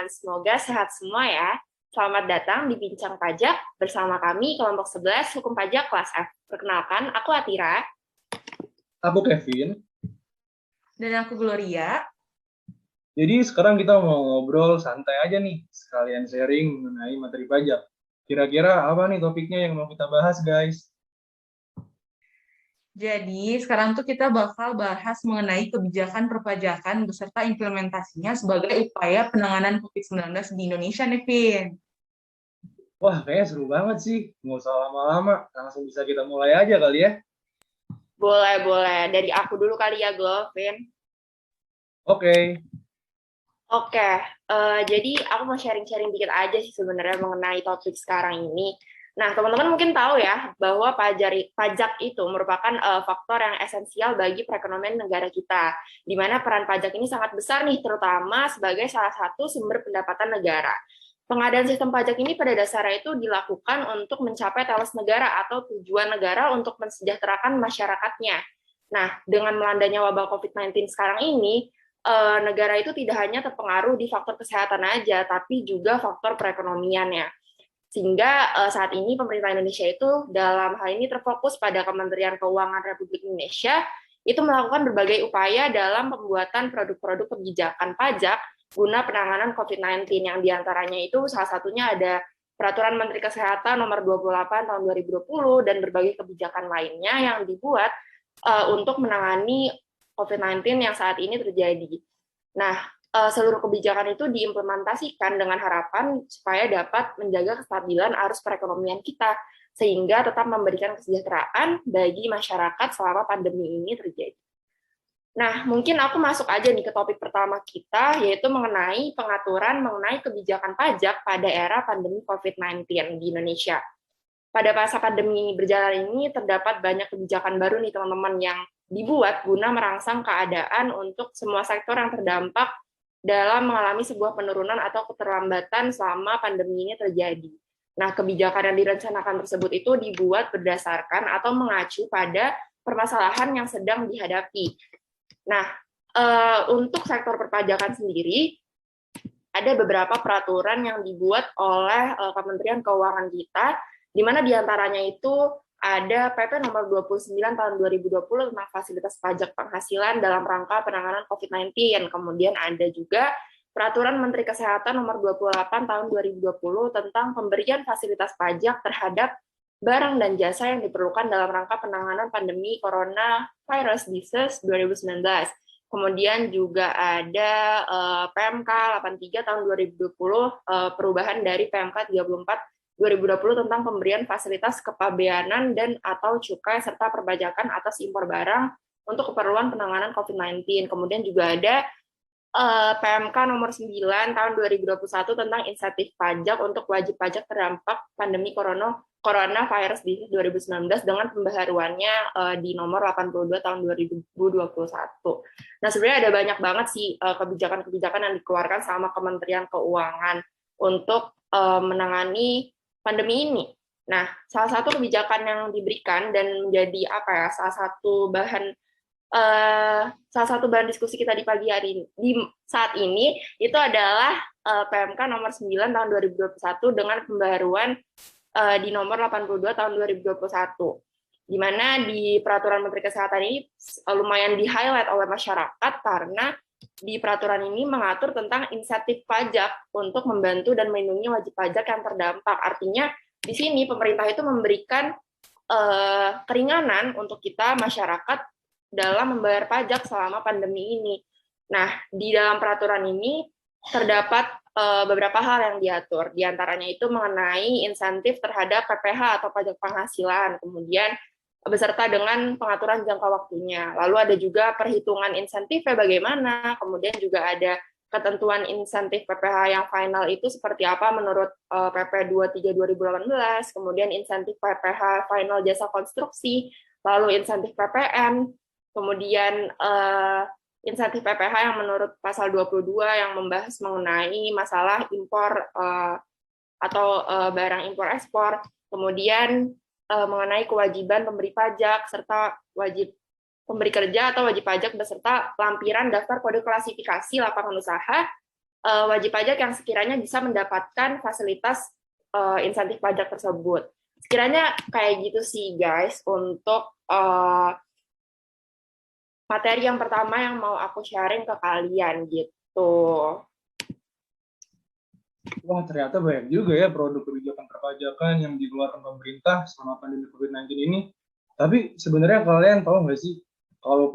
Semoga sehat semua ya. Selamat datang di Bincang Pajak bersama kami kelompok 11 Hukum Pajak kelas F. Perkenalkan, aku Atira. Aku Kevin. Dan aku Gloria. Jadi sekarang kita mau ngobrol santai aja nih, sekalian sharing mengenai materi pajak. Kira-kira apa nih topiknya yang mau kita bahas, guys? Jadi sekarang tuh kita bakal bahas mengenai kebijakan perpajakan beserta implementasinya sebagai upaya penanganan COVID-19 di Indonesia nih, Vin. Wah, kayaknya seru banget sih. Nggak usah lama-lama, langsung bisa kita mulai aja kali ya. Boleh. Dari aku dulu kali ya, Vin. Oke. Jadi aku mau sharing-sharing dikit aja sih sebenarnya mengenai topik sekarang ini. Nah, teman-teman mungkin tahu ya bahwa pajak itu merupakan faktor yang esensial bagi perekonomian negara kita, di mana peran pajak ini sangat besar nih, terutama sebagai salah satu sumber pendapatan negara. Pengadaan sistem pajak ini pada dasarnya itu dilakukan untuk mencapai telos negara atau tujuan negara untuk mensejahterakan masyarakatnya. Nah, dengan melandanya wabah COVID-19 sekarang ini, negara itu tidak hanya terpengaruh di faktor kesehatan aja, tapi juga faktor perekonomiannya. Sehingga saat ini pemerintah Indonesia itu dalam hal ini terfokus pada Kementerian Keuangan Republik Indonesia itu melakukan berbagai upaya dalam pembuatan produk-produk kebijakan pajak guna penanganan COVID-19 yang diantaranya itu salah satunya ada Peraturan Menteri Kesehatan Nomor 28 Tahun 2020 dan berbagai kebijakan lainnya yang dibuat untuk menangani COVID-19 yang saat ini terjadi. Nah, seluruh kebijakan itu diimplementasikan dengan harapan supaya dapat menjaga kestabilan arus perekonomian kita, sehingga tetap memberikan kesejahteraan bagi masyarakat selama pandemi ini terjadi. Nah, mungkin aku masuk aja nih ke topik pertama kita, yaitu mengenai pengaturan mengenai kebijakan pajak pada era pandemi COVID-19 di Indonesia. Pada masa pandemi berjalan ini, terdapat banyak kebijakan baru nih teman-teman yang dibuat guna merangsang keadaan untuk semua sektor yang terdampak dalam mengalami sebuah penurunan atau keterlambatan selama pandemi ini terjadi. Nah, kebijakan yang direncanakan tersebut itu dibuat berdasarkan atau mengacu pada permasalahan yang sedang dihadapi. Nah, untuk sektor perpajakan sendiri, ada beberapa peraturan yang dibuat oleh Kementerian Keuangan kita, di mana diantaranya itu ada PP nomor 29 tahun 2020 tentang fasilitas pajak penghasilan dalam rangka penanganan COVID-19. Kemudian ada juga Peraturan Menteri Kesehatan nomor 28 tahun 2020 tentang pemberian fasilitas pajak terhadap barang dan jasa yang diperlukan dalam rangka penanganan pandemi Coronavirus Disease 2019. Kemudian juga ada PMK 83 tahun 2020, perubahan dari PMK 34 2020 tentang pemberian fasilitas kepabeanan dan atau cukai serta perpajakan atas impor barang untuk keperluan penanganan COVID-19. Kemudian juga ada PMK nomor 9 tahun 2021 tentang insentif pajak untuk wajib pajak terdampak pandemi Coronavirus di 2019 dengan pembaharuannya di nomor 82 tahun 2021. Nah, sebenarnya ada banyak banget sih kebijakan-kebijakan yang dikeluarkan sama Kementerian Keuangan untuk menangani pandemi ini. Nah, salah satu kebijakan yang diberikan dan menjadi salah satu bahan diskusi kita di pagi hari ini, di saat ini itu adalah PMK nomor 9 tahun 2021 dengan pembaharuan di nomor 82 tahun 2021. Di mana di peraturan Menteri Kesehatan ini lumayan di-highlight oleh masyarakat karena di peraturan ini mengatur tentang insentif pajak untuk membantu dan melindungi wajib pajak yang terdampak. Artinya di sini pemerintah itu memberikan keringanan untuk kita masyarakat dalam membayar pajak selama pandemi ini. Nah, di dalam peraturan ini terdapat beberapa hal yang diatur. Di antaranya itu mengenai insentif terhadap PPh atau pajak penghasilan, kemudian beserta dengan pengaturan jangka waktunya. Lalu ada juga perhitungan insentifnya bagaimana, kemudian juga ada ketentuan insentif PPh yang final itu seperti apa menurut PP 23 2018, kemudian insentif PPh final jasa konstruksi, lalu insentif PPN, kemudian insentif PPh yang menurut pasal 22 yang membahas mengenai masalah impor atau barang impor ekspor, kemudian mengenai kewajiban pemberi pajak serta wajib pemberi kerja atau wajib pajak beserta lampiran daftar kode klasifikasi lapangan usaha, wajib pajak yang sekiranya bisa mendapatkan fasilitas insentif pajak tersebut. Sekiranya kayak gitu sih guys untuk materi yang pertama yang mau aku sharing ke kalian gitu. Wah, ternyata banyak juga ya produk kebijakan perpajakan yang dikeluarkan pemerintah selama pandemi COVID-19 ini. Tapi sebenarnya kalian tahu nggak sih, kalau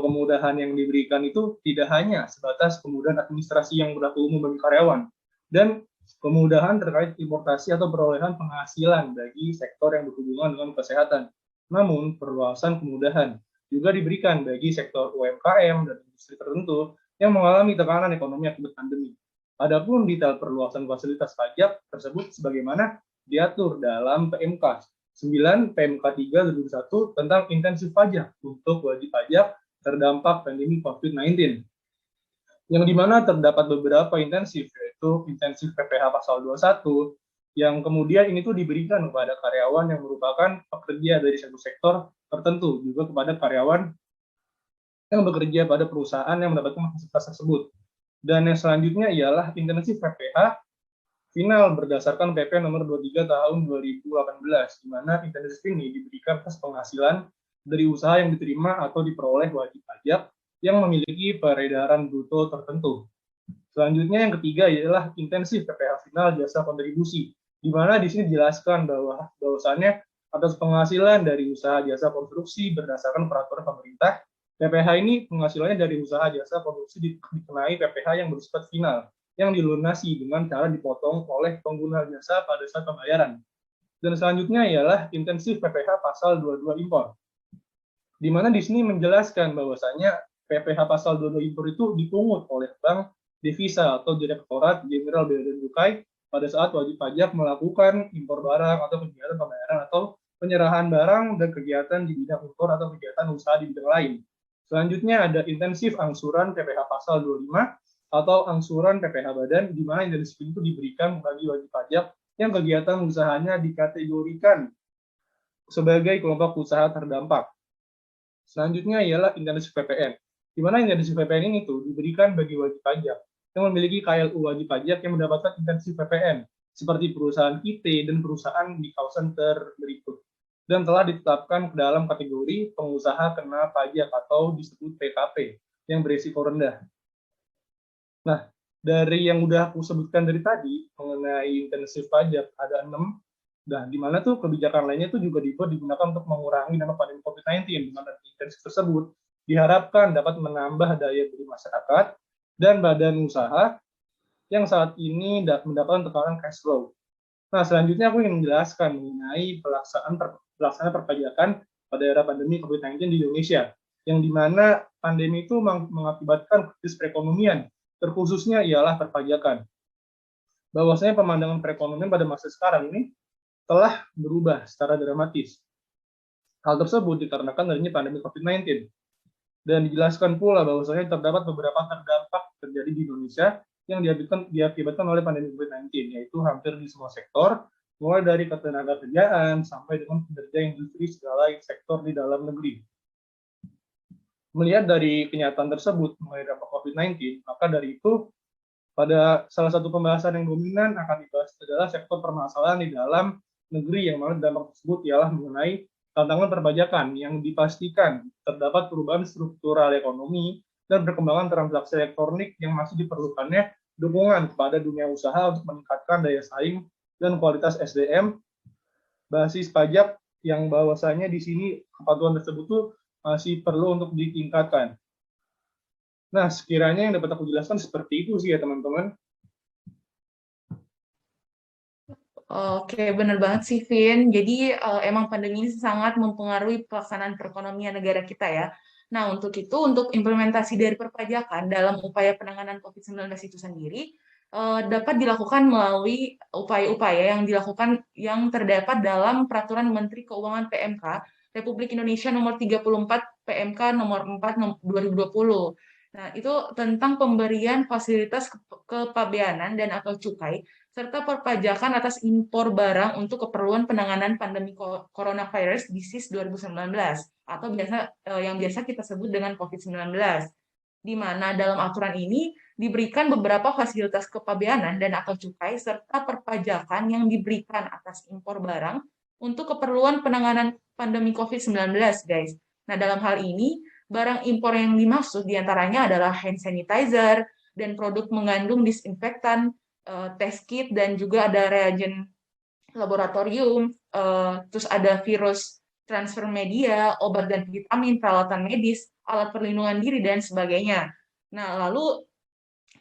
kemudahan yang diberikan itu tidak hanya sebatas kemudahan administrasi yang berlaku umum bagi karyawan, dan kemudahan terkait importasi atau perolehan penghasilan bagi sektor yang berhubungan dengan kesehatan. Namun, perluasan kemudahan juga diberikan bagi sektor UMKM dan industri tertentu yang mengalami tekanan ekonomi akibat pandemi. Adapun detail perluasan fasilitas pajak tersebut sebagaimana diatur dalam PMK 9 PMK 3 2021 tentang intensif pajak untuk wajib pajak terdampak pandemi COVID-19. Yang dimana terdapat beberapa intensif, yaitu intensif PPh pasal 21, yang kemudian ini tuh diberikan kepada karyawan yang merupakan pekerja dari sektor tertentu, juga kepada karyawan yang bekerja pada perusahaan yang mendapatkan fasilitas tersebut. Dan yang selanjutnya ialah intensif PPh final berdasarkan PP nomor 23 tahun 2018, di mana intensif ini diberikan atas penghasilan dari usaha yang diterima atau diperoleh wajib pajak yang memiliki peredaran bruto tertentu. Selanjutnya yang ketiga ialah intensif PPh final jasa kontribusi, di mana di sini dijelaskan bahwasannya atas penghasilan dari usaha jasa konstruksi berdasarkan peraturan pemerintah, PPh ini penghasilannya dari usaha jasa konstruksi dikenai PPh yang bersifat final, yang dilunasi dengan cara dipotong oleh pengguna jasa pada saat pembayaran. Dan selanjutnya ialah intensif PPh pasal 22 impor, di mana di sini menjelaskan bahwasanya PPh pasal 22 impor itu dipungut oleh Bank Devisa atau Direktorat Jenderal Bea dan Cukai pada saat wajib pajak melakukan impor barang atau kegiatan pembayaran atau penyerahan barang dan kegiatan di bidang impor atau kegiatan usaha di bidang lain. Selanjutnya ada intensif angsuran PPh pasal 25 atau angsuran PPh badan, di mana intensif itu diberikan bagi wajib pajak yang kegiatan usahanya dikategorikan sebagai kelompok usaha terdampak. Selanjutnya ialah intensif PPN, di mana intensif PPN ini tuh diberikan bagi wajib pajak yang memiliki KLU wajib pajak yang mendapatkan intensif PPN, seperti perusahaan IT dan perusahaan di kawasan berikut, dan telah ditetapkan ke dalam kategori pengusaha kena pajak atau disebut PKP yang berisiko rendah. Nah, dari yang udah aku sebutkan dari tadi mengenai intensif pajak ada 6, dan di mana tuh kebijakan lainnya tuh juga digunakan untuk mengurangi dampak pandemi COVID-19, di mana intensif tersebut diharapkan dapat menambah daya beli masyarakat dan badan usaha yang saat ini mendapatkan tekanan cash flow. Nah, selanjutnya aku ingin menjelaskan mengenai pelaksanaan perpajakan pada era pandemi COVID-19 di Indonesia, yang dimana pandemi itu mengakibatkan krisis perekonomian, terkhususnya ialah perpajakan. Bahwasanya pemandangan perekonomian pada masa sekarang ini telah berubah secara dramatis. Hal tersebut dikarenakan adanya pandemi COVID-19. Dan dijelaskan pula bahwasanya terdapat beberapa terdampak terjadi di Indonesia yang diakibatkan oleh pandemi COVID-19, yaitu hampir di semua sektor, mulai dari ketenaga kerjaan sampai dengan kinerja industri segala sektor di dalam negeri. Melihat dari kenyataan tersebut mengenai dampak COVID-19, maka dari itu pada salah satu pembahasan yang dominan akan dibahas adalah sektor permasalahan di dalam negeri, yang mana dampak tersebut ialah mengenai tantangan perpajakan yang dipastikan terdapat perubahan struktural ekonomi dan perkembangan transaksi elektronik yang masih diperlukannya dukungan kepada dunia usaha untuk meningkatkan daya saing dan kualitas SDM basis pajak, yang bahwasanya di sini kepatuhan tersebut tuh masih perlu untuk ditingkatkan. Nah, sekiranya yang dapat aku jelaskan seperti itu sih ya teman-teman. Oke, benar banget sih, Vin. Jadi emang pandemi ini sangat mempengaruhi pelaksanaan perekonomian negara kita ya. Nah, untuk itu, untuk implementasi dari perpajakan dalam upaya penanganan COVID-19 itu sendiri, dapat dilakukan melalui upaya-upaya yang dilakukan yang terdapat dalam Peraturan Menteri Keuangan PMK Republik Indonesia nomor 34 PMK nomor 4 2020. Nah, itu tentang pemberian fasilitas kepabeanan dan atau cukai serta perpajakan atas impor barang untuk keperluan penanganan pandemi coronavirus disease 2019 atau yang biasa kita sebut dengan COVID-19. Di mana dalam aturan ini diberikan beberapa fasilitas kepabeanan dan akal cukai serta perpajakan yang diberikan atas impor barang untuk keperluan penanganan pandemi COVID-19, guys. Nah, dalam hal ini, barang impor yang dimaksud diantaranya adalah hand sanitizer dan produk mengandung disinfektan, test kit, dan juga ada reagen laboratorium, terus ada virus transfer media, obat dan vitamin, peralatan medis, alat perlindungan diri, dan sebagainya. Nah, lalu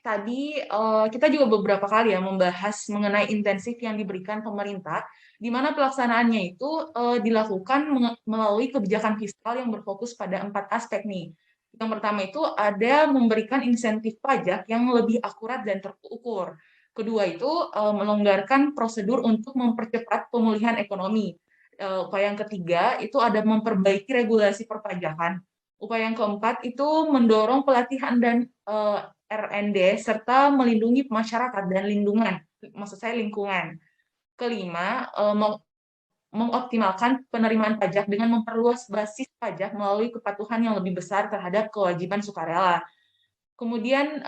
tadi kita juga beberapa kali ya membahas mengenai intensif yang diberikan pemerintah, di mana pelaksanaannya itu dilakukan melalui kebijakan fiskal yang berfokus pada 4 aspek nih. Yang pertama itu ada memberikan insentif pajak yang lebih akurat dan terukur. Kedua itu melonggarkan prosedur untuk mempercepat pemulihan ekonomi. Upaya yang ketiga itu ada memperbaiki regulasi perpajakan. Upaya yang keempat itu mendorong pelatihan dan R&D serta melindungi masyarakat dan lingkungan. Kelima, mengoptimalkan penerimaan pajak dengan memperluas basis pajak melalui kepatuhan yang lebih besar terhadap kewajiban sukarela. Kemudian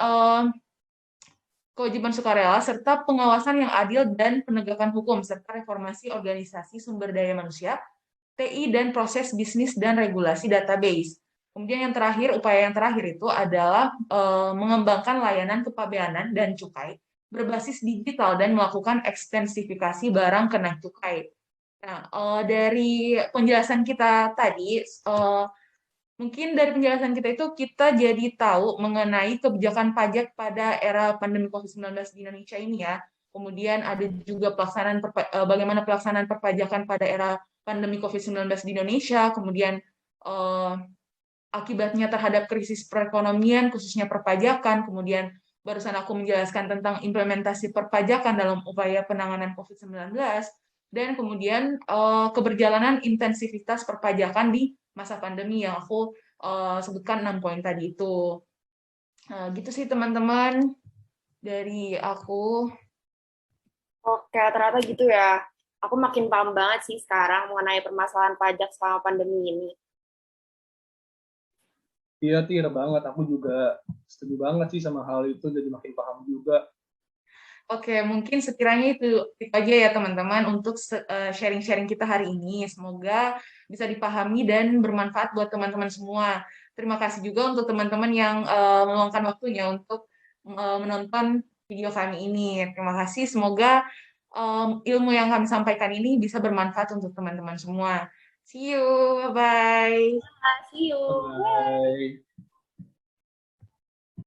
kewajiban sukarela serta pengawasan yang adil dan penegakan hukum serta reformasi organisasi sumber daya manusia, TI dan proses bisnis dan regulasi database. Kemudian upaya yang terakhir itu adalah mengembangkan layanan kepabeanan dan cukai berbasis digital dan melakukan ekstensifikasi barang kena cukai. Nah, dari penjelasan kita tadi, mungkin dari penjelasan kita itu kita jadi tahu mengenai kebijakan pajak pada era pandemi COVID-19 di Indonesia ini ya. Kemudian ada juga bagaimana pelaksanaan perpajakan pada era pandemi COVID-19 di Indonesia, kemudian akibatnya terhadap krisis perekonomian, khususnya perpajakan, kemudian barusan aku menjelaskan tentang implementasi perpajakan dalam upaya penanganan COVID-19, dan kemudian keberjalanan intensivitas perpajakan di masa pandemi yang aku sebutkan 6 poin tadi itu. Gitu sih teman-teman dari aku. Oke, ternyata gitu ya. Aku makin paham banget sih sekarang mengenai permasalahan pajak selama pandemi ini. Iya, Tir, banget. Aku juga setuju banget sih sama hal itu, jadi makin paham juga. Oke, mungkin sekiranya itu aja ya teman-teman untuk sharing-sharing kita hari ini. Semoga bisa dipahami dan bermanfaat buat teman-teman semua. Terima kasih juga untuk teman-teman yang meluangkan waktunya untuk menonton video kami ini. Terima kasih. Semoga ilmu yang kami sampaikan ini bisa bermanfaat untuk teman-teman semua. See you, bye-bye. See you. Bye.